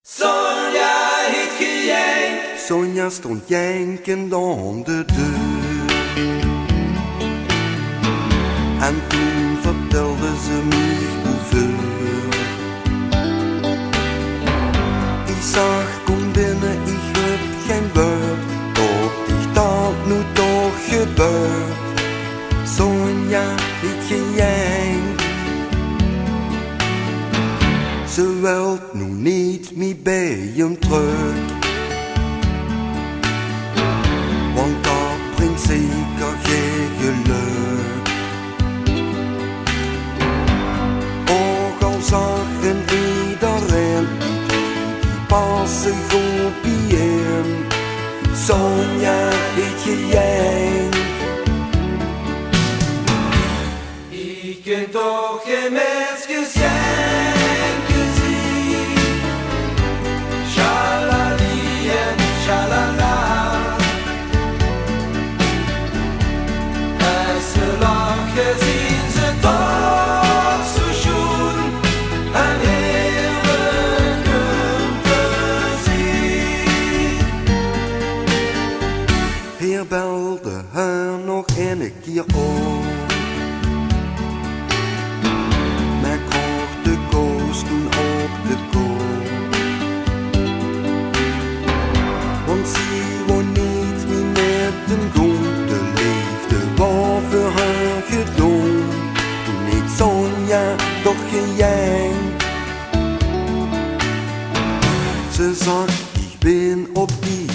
Sonja het gejank. Sonja stond jankend aan de deur. En toen vertelde ze mij hoeveel. Ik zag, kom binnen, ik heb geen woord. Tot ik dat nu toch gebeurt. Sonja het gejank. Ze wilt nu niet meer bij hem terug. Want dat brengt zeker geen geluk. Ook al zagen iedereen die passen goed bij hem. Sonja het gejank. Ik kan toch geen mensjes janken zien. Shalali en shalala. En ze lachen zien ze toch zo schoon. En heerlijk om te zien. Hier belde haar nog een keer op. Men kocht de koos toen op de koop. Want ze won niet meer met een grond. De liefde was voor haar gedaan. Toen ik Sonja toch gejank. Ze zag, ik ben op die